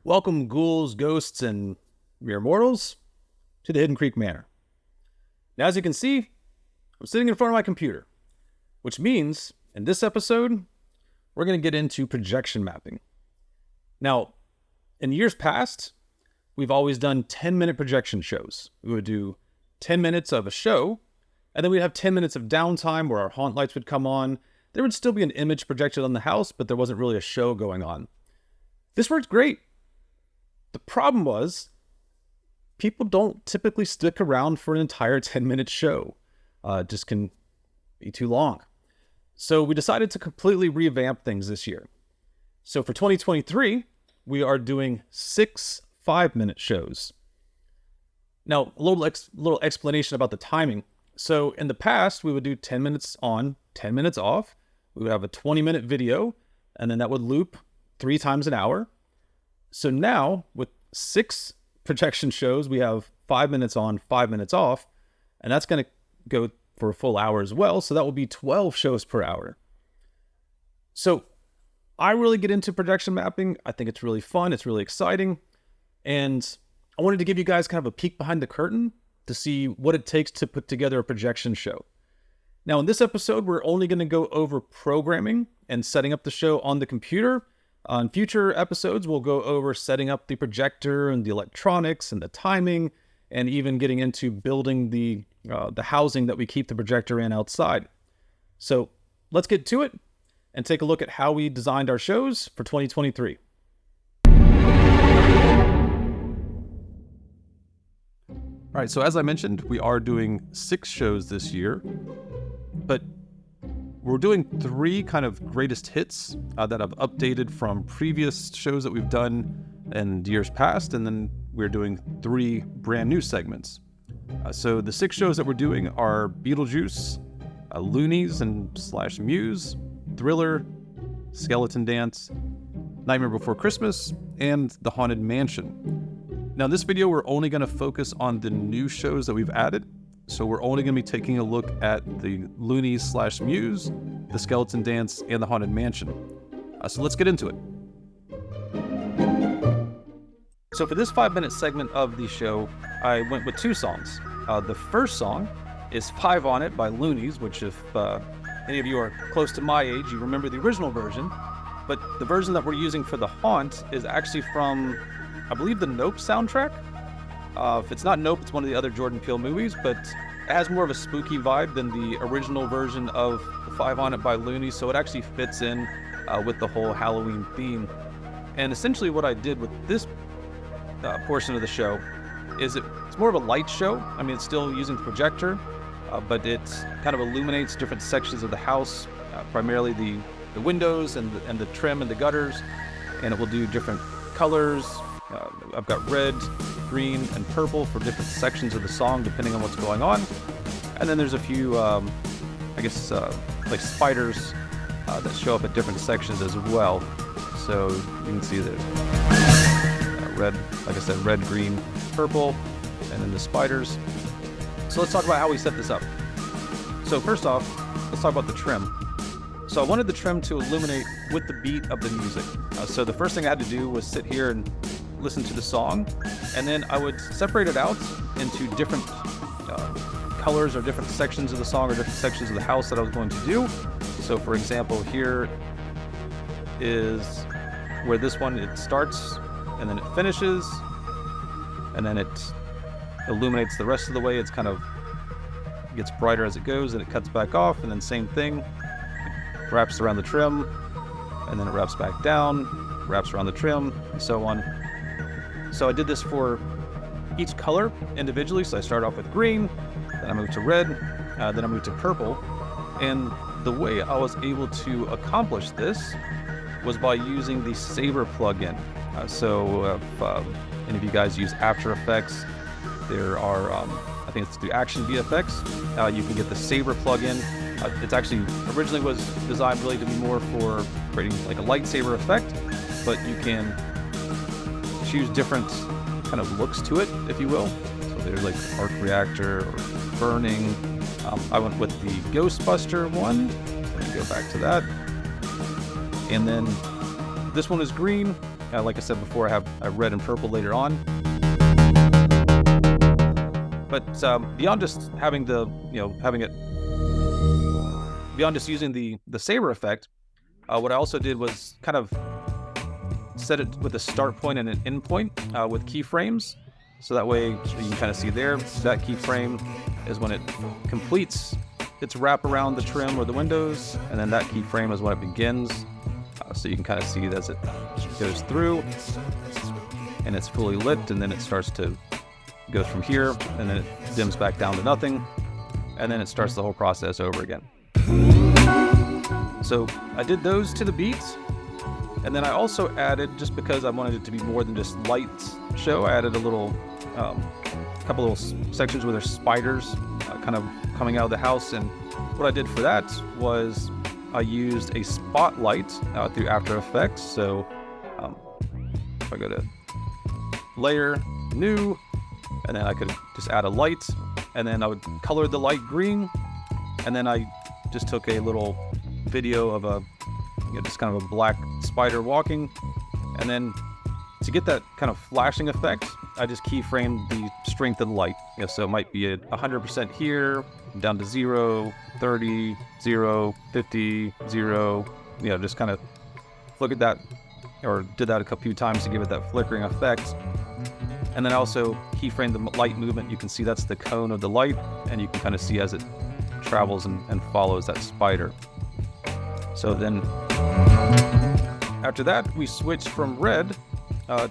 Welcome, ghouls, ghosts, and mere mortals to the Hidden Creek Manor. Now, as you can see, I'm sitting in front of my computer, which means in this episode, we're going to get into projection mapping. Now, in years past, we've always done 10-minute projection shows. We would do 10 minutes of a show, and then we'd have 10 minutes of downtime where our haunt lights would come on. There would still be an image projected on the house, but there wasn't really a show going on. This worked great. The problem was, people don't typically stick around for an entire 10-minute show. It just can be too long. So we decided to completely revamp things this year. So for 2023, we are doing 6 5-minute shows. Now, a little explanation about the timing. So in the past, we would do 10 minutes on, 10 minutes off. We would have a 20-minute video, and then that would loop 3 times an hour. So now, with 6 projection shows, we have 5 minutes on, 5 minutes off, and that's going to go for a full hour as well. So that will be 12 shows per hour. So I really get into projection mapping. I think it's really fun. It's really exciting. And I wanted to give you guys kind of a peek behind the curtain to see what it takes to put together a projection show. Now, in this episode, we're only going to go over programming and setting up the show on the computer. On future episodes, we'll go over setting up the projector and the electronics and the timing, and even getting into building the housing that we keep the projector in outside. So let's get to it and take a look at how we designed our shows for 2023. All right, so as I mentioned, we are doing 6 shows this year, but we're doing 3 kind of greatest hits that I've updated from previous shows that we've done in years past, and then we're doing 3 brand new segments. So the 6 shows that we're doing are Beetlejuice, Loonies and / Muse, Thriller, Skeleton Dance, Nightmare Before Christmas, and The Haunted Mansion. Now, in this video, we're only going to focus on the new shows that we've added. So we're only going to be taking a look at the Loonies / Muse, the Skeleton Dance, and the Haunted Mansion. So let's get into it. So for this 5-minute segment of the show, I went with 2 songs. The first song is 5 on It by Loonies, which if any of you are close to my age, you remember the original version. But the version that we're using for the Haunt is actually from, I believe, the Nope soundtrack. If it's not Nope, it's one of the other Jordan Peele movies, but it has more of a spooky vibe than the original version of the 5 on It by Looney, so it actually fits in with the whole Halloween theme. And essentially what I did with this portion of the show is it's more of a light show. I mean, it's still using the projector, but it kind of illuminates different sections of the house, primarily the windows and the trim and the gutters, and it will do different colors. I've got red, green, and purple for different sections of the song, depending on what's going on. And then there's a few, like spiders that show up at different sections as well. So you can see that red, like I said, red, green, purple, and then the spiders. So let's talk about how we set this up. So first off, let's talk about the trim. So I wanted the trim to illuminate with the beat of the music. So the first thing I had to do was sit here and listen to the song, and then I would separate it out into different colors or different sections of the song or different sections of the house that I was going to do. So for example, here is where this one, it starts and then it finishes, and then it illuminates the rest of the way. It's kind of gets brighter as it goes, and it cuts back off, and then same thing, it wraps around the trim, and then it wraps back down, wraps around the trim, and so on. So I did this for each color individually. So I started off with green, then I moved to red, then I moved to purple. And the way I was able to accomplish this was by using the Saber plugin. So if any of you guys use After Effects, there are, I think it's the Action VFX. You can get the Saber plugin. It's actually originally was designed really to be more for creating like a lightsaber effect, but you can choose different kind of looks to it, if you will. So there's like arc reactor or burning. I went with the Ghostbuster one. Let me go back to that. And then this one is green. Like I said before, I have red and purple later on. But beyond just having beyond just using the saber effect, what I also did was kind of set it with a start point and an end point with keyframes. So that way you can kind of see there, that keyframe is when it completes its wrap around the trim or the windows, and then that keyframe is when it begins. So you can kind of see it as it goes through, and it's fully lit, and then it starts to go from here, and then it dims back down to nothing, and then it starts the whole process over again. So I did those to the beats, and then I also added, just because I wanted it to be more than just lights show, I added a little, couple little sections where there's spiders kind of coming out of the house. And what I did for that was I used a spotlight through After Effects. So if I go to Layer, New, and then I could just add a light, and then I would color the light green, and then I just took a little video of just kind of a black spider walking, and then to get that kind of flashing effect, I just keyframed the strength of the light. So it might be at 100% here, down to 0, 30, 0, 50, 0, just kind of look at that, or did that a few times to give it that flickering effect. And then I also keyframed the light movement. You can see that's the cone of the light, and you can kind of see as it travels and follows that spider. So then after that, we switched from red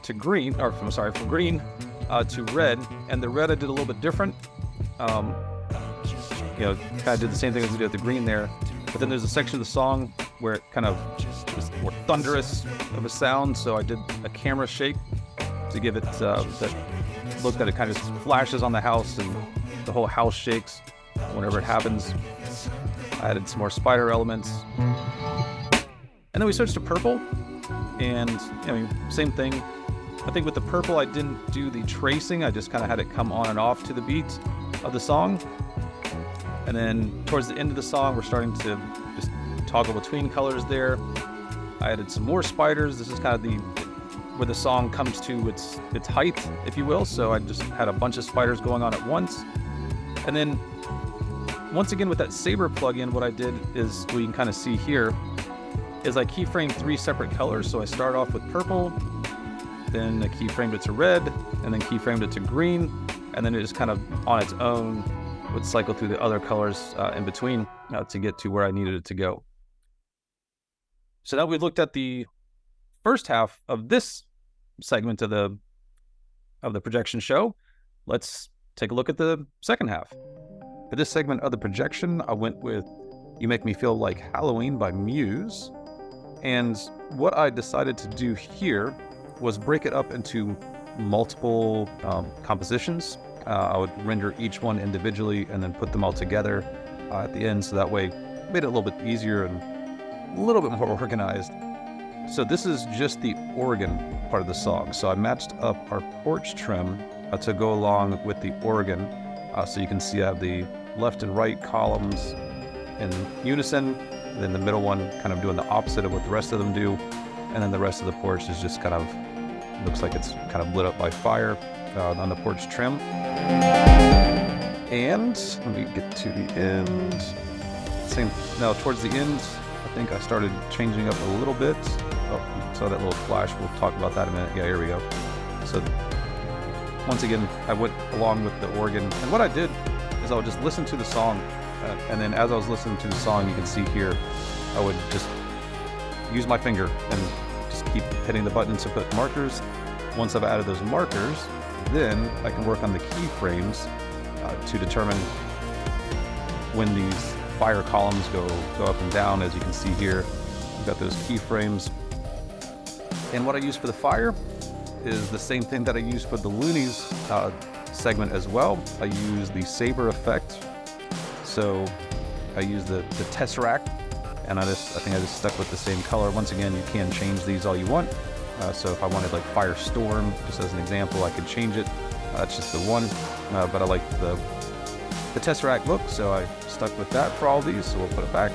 to green, from green to red. And the red I did a little bit different. Kind of did the same thing as we did with the green there. But then there's a section of the song where it kind of is more thunderous of a sound. So I did a camera shake to give it that look that it kind of flashes on the house and the whole house shakes whenever it happens. I added some more spider elements. And then we switched to purple, and same thing. I think with the purple, I didn't do the tracing. I just kind of had it come on and off to the beat of the song. And then towards the end of the song, we're starting to just toggle between colors there. I added some more spiders. This is kind of where the song comes to its height, if you will. So I just had a bunch of spiders going on at once. And then once again with that saber plugin, what I did is, we can kind of see here, is I keyframed 3 separate colors. So I start off with purple, then I keyframed it to red, and then keyframed it to green, and then it just kind of on its own would cycle through the other colors in between to get to where I needed it to go. So now we looked at the first half of this segment of the projection show. Let's take a look at the second half. For this segment of the projection, I went with You Make Me Feel Like Halloween by Muse. And what I decided to do here was break it up into multiple compositions. I would render each one individually and then put them all together at the end, so that way it made it a little bit easier and a little bit more organized. So this is just the organ part of the song. So I matched up our porch trim to go along with the organ. So you can see I have the left and right columns in unison, then the middle one kind of doing the opposite of what the rest of them do, and then the rest of the porch is just kind of, looks like it's kind of lit up by fire on the porch trim. And let me get to the end. Now towards the end, I think I started changing up a little bit. Oh, saw that little flash. We'll talk about that in a minute. Yeah, here we go. So once again, I went along with the organ, and what I did is I would just listen to the song, and then as I was listening to the song, you can see here, I would just use my finger and just keep hitting the buttons to put markers. Once I've added those markers, then I can work on the keyframes to determine when these fire columns go up and down. As you can see here, we've got those keyframes. And what I use for the fire is the same thing that I use for the Loonies segment as well. I use the saber effect. So I use the Tesseract, and I think I just stuck with the same color. Once again, you can change these all you want. So if I wanted like Firestorm, just as an example, I could change it. That's just the one, but I like the Tesseract look, so I stuck with that for all these, so we'll put it back.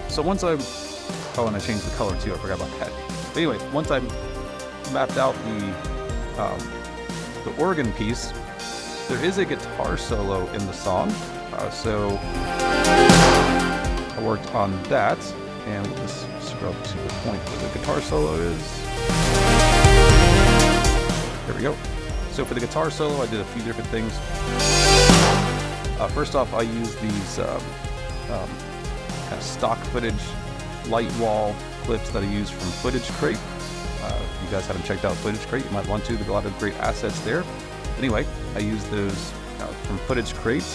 So once and I changed the color too, I forgot about that. But anyway, once I mapped out the organ piece, there is a guitar solo in the song. So I worked on that, and we'll just scrub to the point where the guitar solo is. There we go. So for the guitar solo, I did a few different things. First off, I used these kind of stock footage light wall clips that I use from Footage Crate. If you guys haven't checked out Footage Crate, you might want to. There's a lot of great assets there. Anyway, I used those from Footage Crate,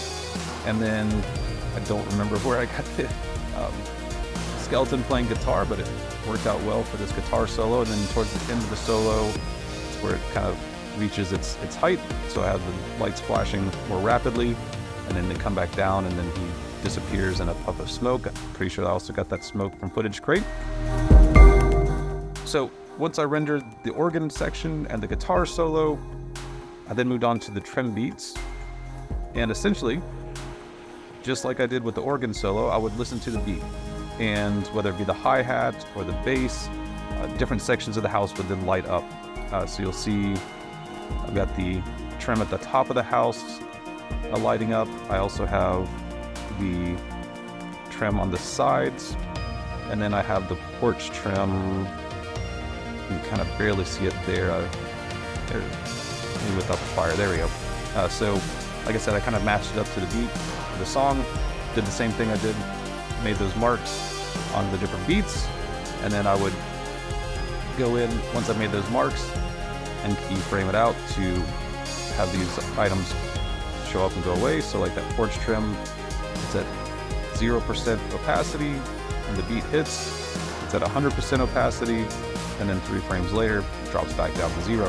and then I don't remember where I got the skeleton playing guitar, but it worked out well for this guitar solo. And then towards the end of the solo, it's where it kind of reaches its height. So I have the lights flashing more rapidly, and then they come back down, and then he disappears in a puff of smoke. I'm pretty sure I also got that smoke from Footage Crate. So once I rendered the organ section and the guitar solo, I then moved on to the trem beats. And essentially, just like I did with the organ solo, I would listen to the beat. And whether it be the hi-hat or the bass, different sections of the house would then light up. So you'll see I've got the trem at the top of the house lighting up. I also have the trem on the sides, and then I have the porch trim. You can kind of barely see it there. Maybe without the fire. There we go. So, like I said, I kind of matched it up to the beat of the song. Did the same thing I did. Made those marks on the different beats, and then I would go in once I made those marks and keyframe it out to have these items show up and go away. So like that porch trim, it's at 0% opacity, and the beat hits, it's at 100% opacity, and then 3 frames later, it drops back down to 0.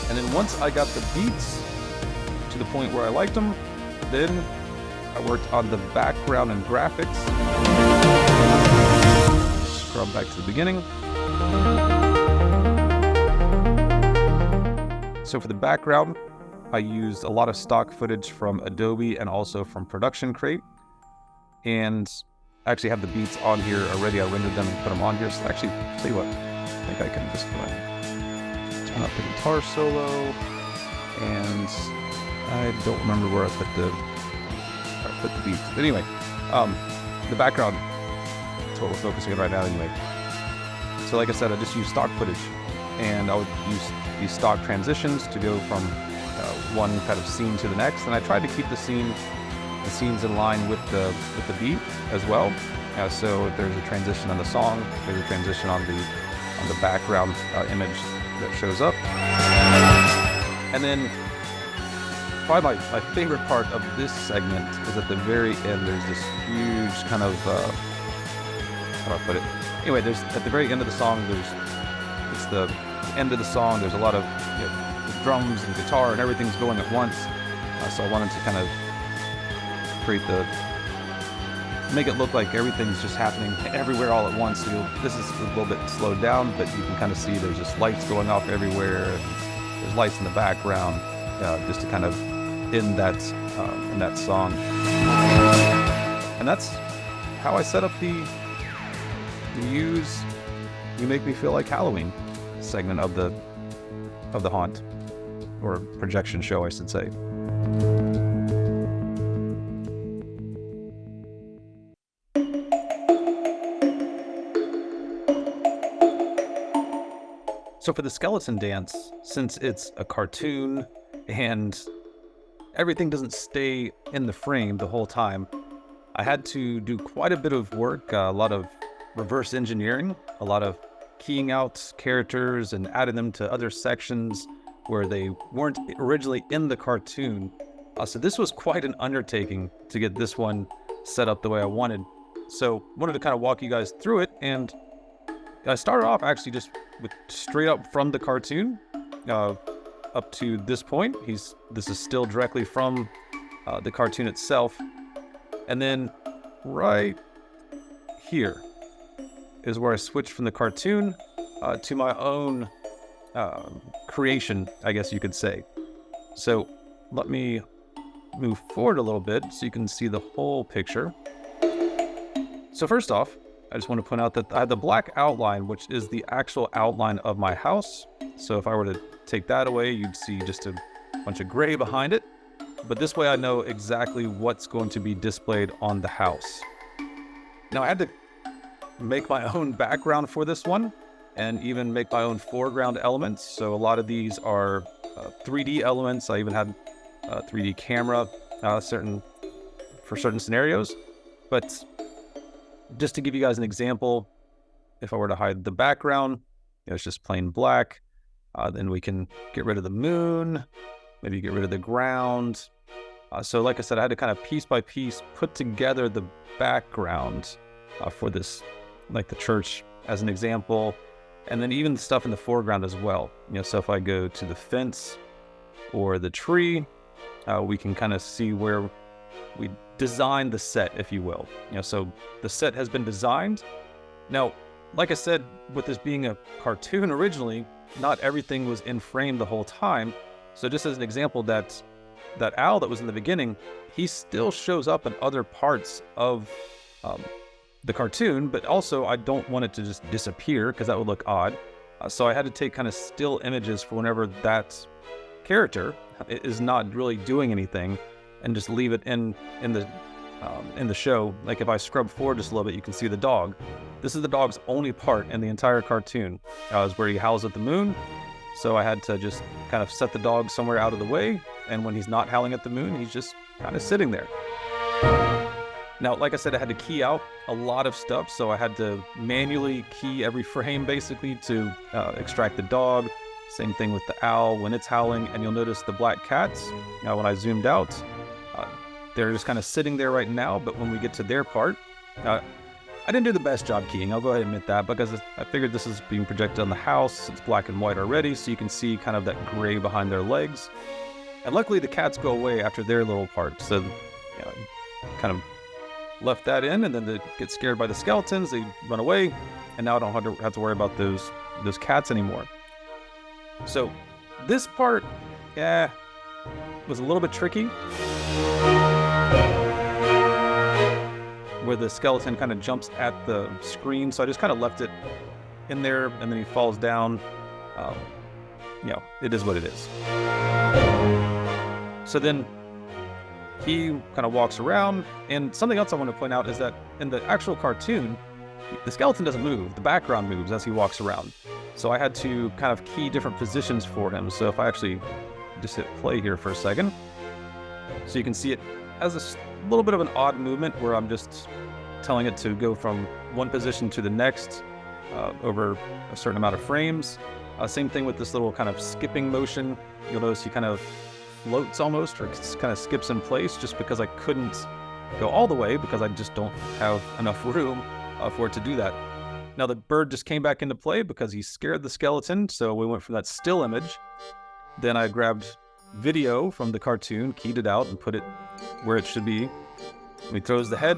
And then once I got the beats to the point where I liked them, then I worked on the background and graphics. Scrub back to the beginning. So for the background, I used a lot of stock footage from Adobe and also from Production Crate. And I actually have the beats on here already. I rendered them and put them on here. So actually, tell you what, I think I can just go ahead and turn up the guitar solo. And I don't remember where I put the beats. But anyway, the background, that's what we're focusing on right now anyway. So like I said, I just used stock footage, and I would use these stock transitions to go from one kind of scene to the next. And I tried to keep the scenes in line with the beat as well. So if there's a transition on the song, there's a transition on the background image that shows up. And then probably my favorite part of this segment is at the very end. There's this huge kind of how do I put it? Anyway, there's at the very end of the song. It's the end of the song. There's a lot of the drums and guitar and everything's going at once. So I wanted to kind of make it look like everything's just happening everywhere all at once. So this is a little bit slowed down, but you can kind of see there's just lights going off everywhere. And there's lights in the background, just to kind of end that in that song. And that's how I set up the You Make Me Feel Like Halloween segment of the haunt, or projection show, I should say. So for the skeleton dance, since it's a cartoon and everything doesn't stay in the frame the whole time, I had to do quite a bit of work, a lot of reverse engineering, a lot of keying out characters and adding them to other sections where they weren't originally in the cartoon. So this was quite an undertaking to get this one set up the way I wanted. So wanted to kind of walk you guys through it, and I started off actually just with straight up from the cartoon up to this point. This is still directly from the cartoon itself. And then right here is where I switched from the cartoon to my own creation, I guess you could say. So let me move forward a little bit so you can see the whole picture. So first off, I just want to point out that I have the black outline, which is the actual outline of my house. So if I were to take that away, you'd see just a bunch of gray behind it. But this way I know exactly what's going to be displayed on the house. Now I had to make my own background for this one and even make my own foreground elements. So a lot of these are 3D elements. I even had a 3D camera for certain scenarios. But just to give you guys an example, if I were to hide the background, it's just plain black. Then we can get rid of the moon, maybe get rid of the ground. So like I said, I had to kind of piece by piece put together the background for this, like the church as an example, and then even the stuff in the foreground as well. So if I go to the fence or the tree, we can kind of see where we designed the set, if you will. So the set has been designed. Now, like I said, with this being a cartoon originally, not everything was in frame the whole time. So just as an example, that owl that was in the beginning, he still shows up in other parts of the cartoon, but also I don't want it to just disappear because that would look odd. So I had to take kind of still images for whenever that character is not really doing anything, and just leave it in the show. Like if I scrub forward just a little bit, you can see the dog. This is the dog's only part in the entire cartoon, is where he howls at the moon. So I had to just kind of set the dog somewhere out of the way, and when he's not howling at the moon, he's just kind of sitting there. Now, like I said, I had to key out a lot of stuff, so I had to manually key every frame basically to extract the dog. Same thing with the owl when it's howling, and you'll notice the black cats, when I zoomed out, they're just kind of sitting there right now, but when we get to their part, I didn't do the best job keying, I'll go ahead and admit that, because I figured this is being projected on the house. It's black and white already, so you can see kind of that gray behind their legs. And luckily the cats go away after their little part, so kind of left that in, and then they get scared by the skeletons, they run away, and now I don't have to worry about those cats anymore. So this part, was a little bit tricky, where the skeleton kind of jumps at the screen, so I just kind of left it in there, and then he falls down. It is what it is. So then he kind of walks around, and something else I want to point out is that in the actual cartoon, the skeleton doesn't move, the background moves as he walks around. So I had to kind of key different positions for him. So if I actually just hit play here for a second, so you can see it has a little bit of an odd movement where I'm just telling it to go from one position to the next over a certain amount of frames. Same thing with this little kind of skipping motion. You'll notice he kind of floats almost, or kind of skips in place, just because I couldn't go all the way because I just don't have enough room for it to do that. Now the bird just came back into play because he scared the skeleton, so we went from that still image. Then I grabbed video from the cartoon, keyed it out, and put it where it should be. When he throws the head,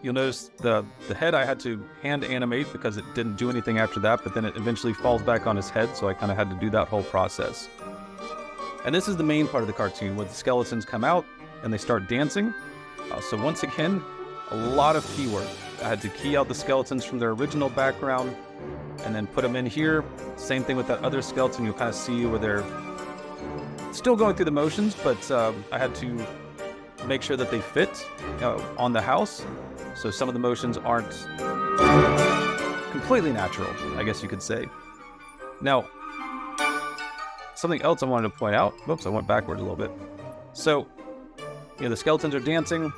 you'll notice the head I had to hand animate because it didn't do anything after that, but then it eventually falls back on his head, so I kind of had to do that whole process. And this is the main part of the cartoon, where the skeletons come out and they start dancing. So once again, a lot of key work. I had to key out the skeletons from their original background and then put them in here. Same thing with that other skeleton. You'll kind of see where they're still going through the motions, but I had to make sure that they fit on the house. So some of the motions aren't completely natural, I guess you could say. Now, something else I wanted to point out. Whoops, I went backwards a little bit. So, the skeletons are dancing.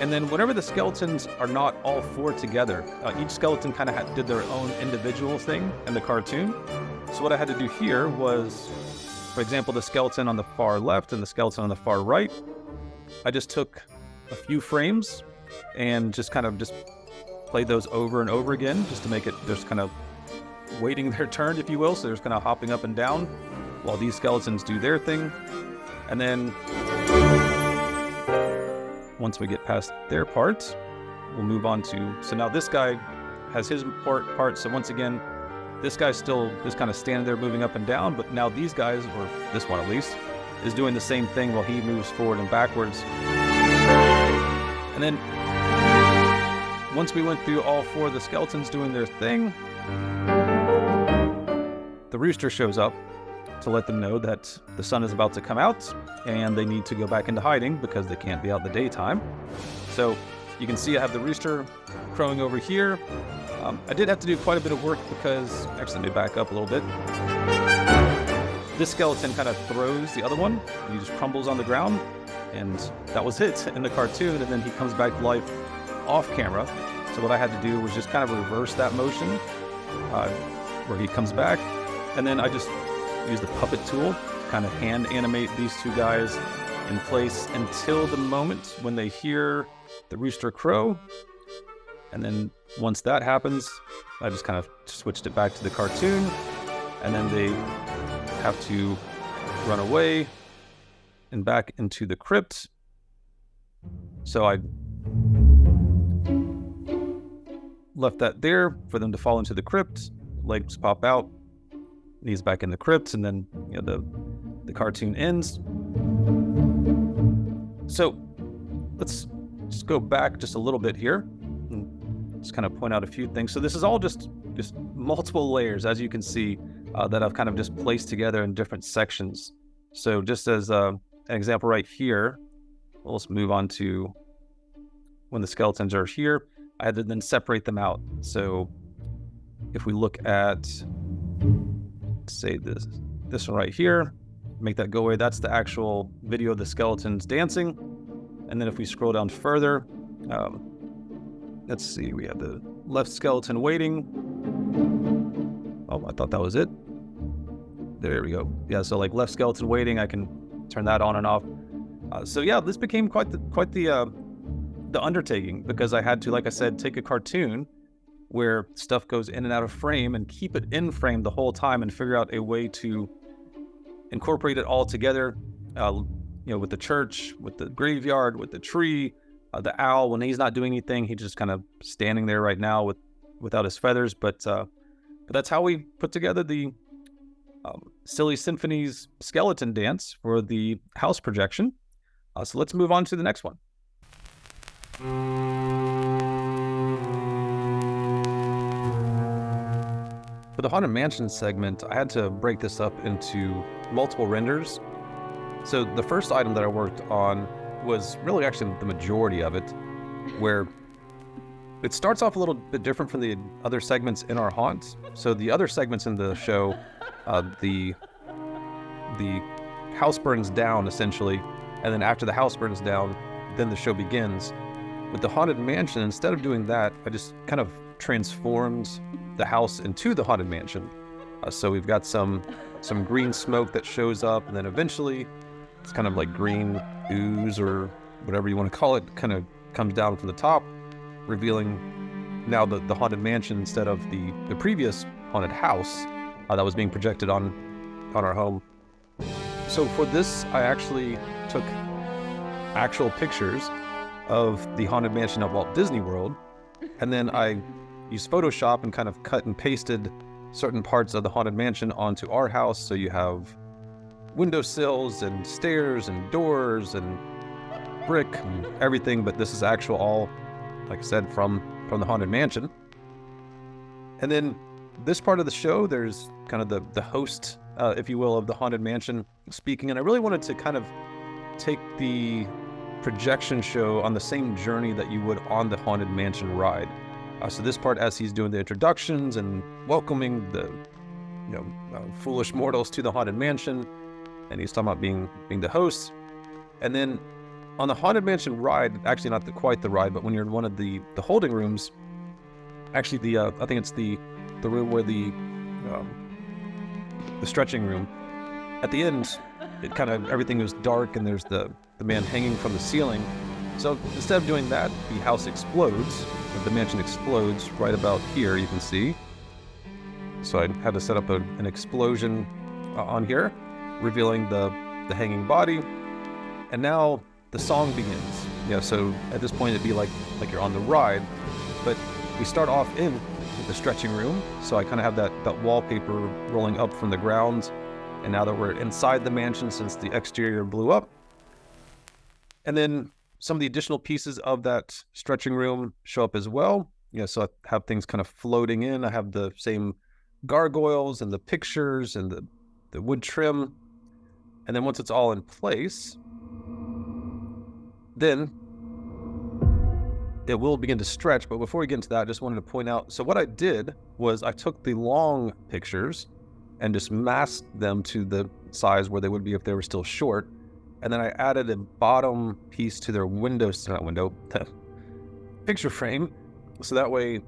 And then whenever the skeletons are not all four together, each skeleton kind of did their own individual thing in the cartoon. So what I had to do here was, for example, the skeleton on the far left and the skeleton on the far right, I just took a few frames and just played those over and over again, just to make it just kind of waiting their turn, if you will. So they're just kind of hopping up and down while these skeletons do their thing. And then once we get past their part, we'll move on to, so now this guy has his part. So once again, this guy's still just kind of standing there moving up and down, but now these guys, or this one at least, is doing the same thing while he moves forward and backwards. And then once we went through all 4 of the skeletons doing their thing, the rooster shows up to let them know that the sun is about to come out and they need to go back into hiding because they can't be out in the daytime. So you can see I have the rooster crowing over here. I did have to do quite a bit of work because, actually let me back up a little bit. This skeleton kind of throws the other one. He just crumbles on the ground, and that was it in the cartoon, and then he comes back to life off camera. So what I had to do was just kind of reverse that motion where he comes back, and then I just use the puppet tool to kind of hand animate these 2 guys in place until the moment when they hear the rooster crow. And then once that happens, I just kind of switched it back to the cartoon, and then they have to run away and back into the crypt. So I left that there for them to fall into the crypt. Legs pop out, knees back in the crypt, and then the cartoon ends. So let's just go back just a little bit here and just kind of point out a few things. So this is all just multiple layers, as you can see, that I've kind of just placed together in different sections. So just as an example right here, let's move on to when the skeletons are here. I had to then separate them out. So if we look at, say this one right here, make that go away. That's the actual video of the skeletons dancing. And then if we scroll down further, let's see, we have the left skeleton waiting. Oh, I thought that was it. There we go. Yeah, so like left skeleton waiting, I can turn that on and off. So yeah, this became quite the undertaking, because I had to, like I said, take a cartoon where stuff goes in and out of frame and keep it in frame the whole time and figure out a way to incorporate it all together, with the church, with the graveyard, with the tree, the owl. When he's not doing anything, he's just kind of standing there right now without his feathers. But that's how we put together the Silly Symphony's skeleton dance for the house projection. So let's move on to the next one. For the Haunted Mansion segment, I had to break this up into multiple renders. So the first item that I worked on was really actually the majority of it, where it starts off a little bit different from the other segments in our haunt. So the other segments in the show, the house burns down essentially, and then after the house burns down, then the show begins. With the Haunted Mansion, instead of doing that, I just kind of transformed the house into the Haunted Mansion. So we've got some green smoke that shows up, and then eventually it's kind of like green ooze or whatever you want to call it, kind of comes down from the top, revealing now the Haunted Mansion instead of the previous haunted house that was being projected on our home. So for this, I actually took actual pictures of the Haunted Mansion at Walt Disney World, and then I used Photoshop and kind of cut and pasted certain parts of the Haunted Mansion onto our house. So you have windowsills and stairs and doors and brick and everything, but this is actual all, like I said, from the Haunted Mansion. And then this part of the show, there's kind of the host, if you will, of the Haunted Mansion speaking, and I really wanted to kind of take the projection show on the same journey that you would on the Haunted Mansion ride. So this part, as he's doing the introductions and welcoming the foolish mortals to the Haunted Mansion, and he's talking about being the host. And then on the Haunted Mansion ride, actually not quite the ride, but when you're in one of the holding rooms, actually I think it's the room where the stretching room, at the end, it kind of, everything was dark and there's the man hanging from the ceiling. So instead of doing that, the house explodes, the mansion explodes right about here, you can see. So I had to set up an explosion on here, revealing the hanging body. And now the song begins. So at this point it'd be like you're on the ride, but we start off in the stretching room. So I kind of have that wallpaper rolling up from the ground. And now that we're inside the mansion, since the exterior blew up. And then some of the additional pieces of that stretching room show up as well. So I have things kind of floating in. I have the same gargoyles and the pictures and the wood trim. And then once it's all in place, then it will begin to stretch. But before we get into that, I just wanted to point out, so what I did was I took the long pictures and just masked them to the size where they would be if they were still short. And then I added a bottom piece to their picture frame. So that way,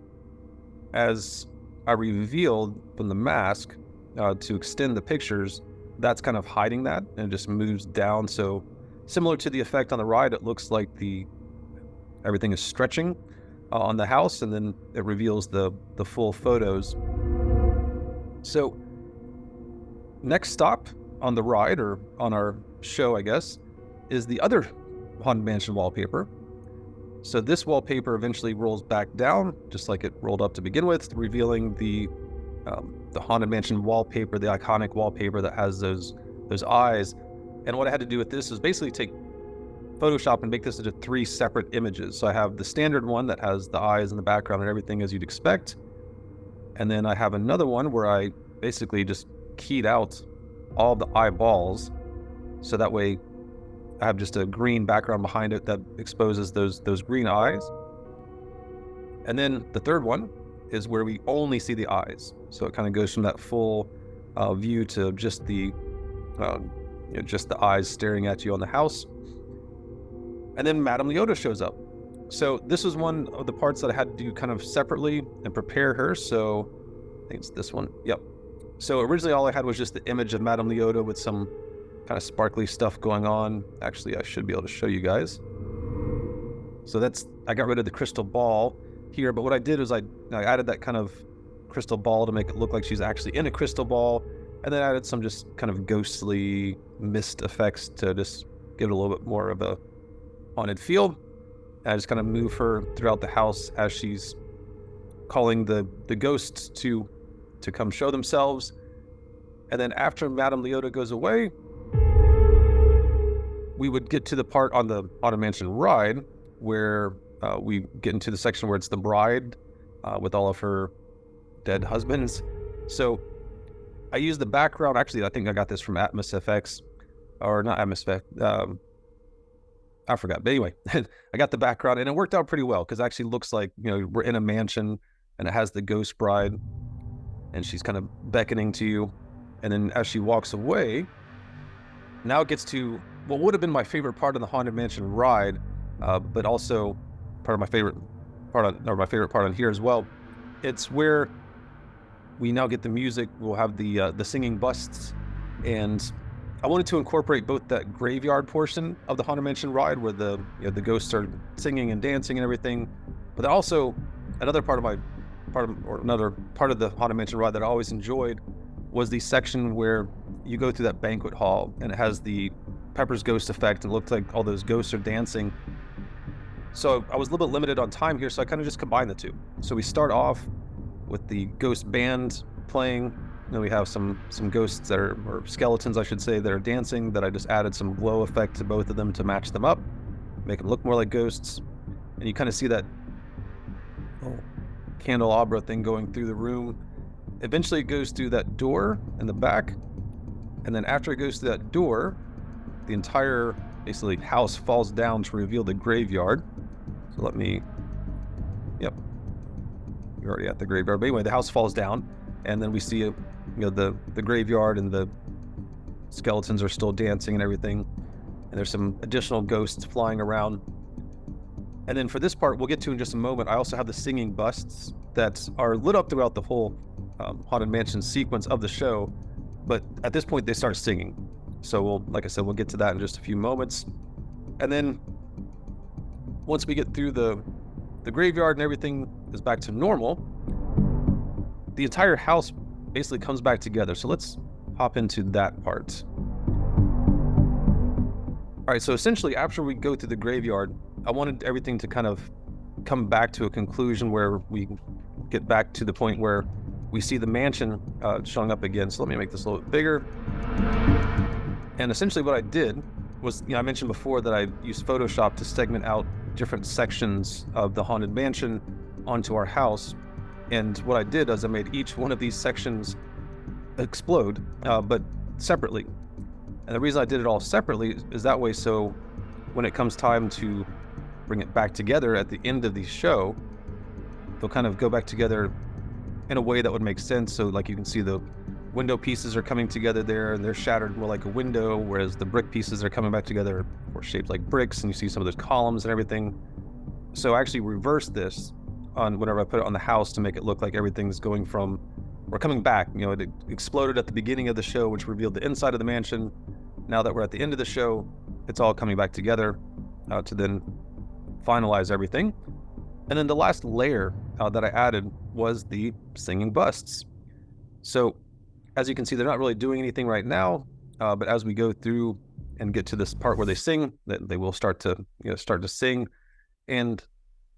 as I revealed from the mask to extend the pictures, that's kind of hiding that, and it just moves down. So similar to the effect on the ride, it looks like everything is stretching on the house, and then it reveals the full photos. So next stop on the ride, or on our show, I guess, is the other Haunted Mansion wallpaper. So this wallpaper eventually rolls back down, just like it rolled up to begin with, revealing the Haunted Mansion wallpaper, the iconic wallpaper that has those eyes. And what I had to do with this is basically take Photoshop and make this into 3 separate images. So I have the standard one that has the eyes and the background and everything as you'd expect. And then I have another one where I basically just keyed out all the eyeballs. So that way I have just a green background behind it that exposes those green eyes. And then the third one is where we only see the eyes. So it kind of goes from that full view to just the eyes staring at you on the house. And then Madame Leota shows up. So this was one of the parts that I had to do kind of separately and prepare her. So I think it's this one. Yep. So originally all I had was just the image of Madame Leota with some kind of sparkly stuff going on. Actually, I should be able to show you guys. So I got rid of the crystal ball here, but what I did was I added that kind of crystal ball to make it look like she's actually in a crystal ball, and then added some just kind of ghostly mist effects to just give it a little bit more of a haunted feel. I just kind of move her throughout the house as she's calling the ghosts to come show themselves. And then after Madame Leota goes away, we would get to the part on the Haunted Mansion ride where we get into the section where it's the bride with all of her dead husbands. So I use the background. Actually, I think I got this from Atmos FX, or not Atmos FX. I forgot. But anyway, I got the background, and it worked out pretty well because it actually looks like, we're in a mansion, and it has the ghost bride, and she's kind of beckoning to you. And then as she walks away, now it gets to what would have been my favorite part of the Haunted Mansion ride, but also my favorite part on here as well. It's where we now get the music. We'll have the singing busts, and I wanted to incorporate both that graveyard portion of the Haunted Mansion ride where the ghosts are singing and dancing and everything, but also another part of the Haunted Mansion ride that I always enjoyed was the section where you go through that banquet hall and it has the Pepper's Ghost effect, and it looked like all those ghosts are dancing. So I was a little bit limited on time here, so I kind of just combined the two. So we start off with the ghost band playing. Then we have some ghosts or skeletons, I should say, that are dancing, that I just added some glow effect to both of them to match them up, make them look more like ghosts. And you kind of see that candelabra thing going through the room. Eventually it goes through that door in the back, and then after it goes through that door, the entire basically house falls down to reveal the graveyard. So yep, we're already at the graveyard, but anyway, the house falls down, and then we see the graveyard, and the skeletons are still dancing and everything, and there's some additional ghosts flying around. And then for this part, we'll get to in just a moment, I also have the singing busts that are lit up throughout the whole Haunted Mansion sequence of the show, but at this point they start singing. So like I said, we'll get to that in just a few moments. And then once we get through the graveyard and everything is back to normal, the entire house basically comes back together. So let's hop into that part. All right, so essentially after we go through the graveyard, I wanted everything to kind of come back to a conclusion where we get back to the point where we see the mansion showing up again. So let me make this a little bit bigger. And essentially what I did was, I mentioned before that I used Photoshop to segment out different sections of the Haunted Mansion onto our house. And what I did is I made each one of these sections explode, but separately. And the reason I did it all separately is that way, so when it comes time to bring it back together at the end of the show, they'll kind of go back together in a way that would make sense. So like you can see the window pieces are coming together there, and they're shattered more like a window, whereas the brick pieces are coming back together more shaped like bricks, and you see some of those columns and everything. So I actually reversed this on whenever I put it on the house to make it look like everything's going from, or coming back. It exploded at the beginning of the show, which revealed the inside of the mansion. Now that we're at the end of the show, it's all coming back together to then finalize everything. And then the last layer that I added was the singing busts. So as you can see, they're not really doing anything right now, but as we go through and get to this part where they sing, they will start to sing. And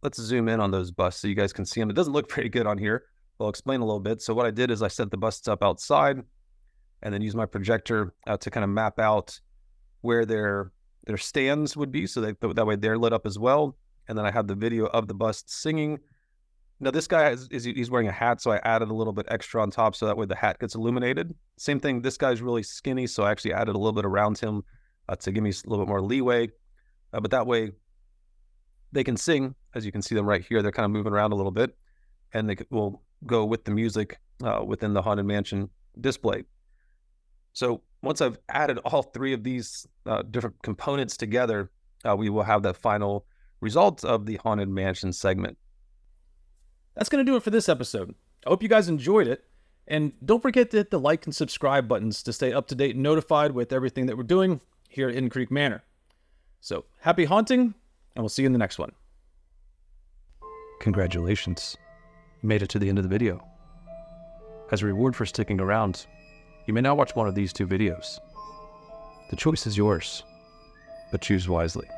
let's zoom in on those busts so you guys can see them. It doesn't look very good on here. I'll explain a little bit. So what I did is I set the busts up outside and then use my projector to kind of map out where their stands would be, so that way they're lit up as well. And then I have the video of the busts singing. Now this guy he's wearing a hat, so I added a little bit extra on top so that way the hat gets illuminated. Same thing, this guy's really skinny, so I actually added a little bit around him to give me a little bit more leeway. But that way they can sing. As you can see them right here, they're kind of moving around a little bit, and they will go with the music within the Haunted Mansion display. So once I've added all three of these different components together, we will have that final result of the Haunted Mansion segment. That's going to do it for this episode. I hope you guys enjoyed it. And don't forget to hit the like and subscribe buttons to stay up to date and notified with everything that we're doing here at Hidden Creek Manor. So happy haunting, and we'll see you in the next one. Congratulations. You made it to the end of the video. As a reward for sticking around, you may now watch one of these two videos. The choice is yours, but choose wisely.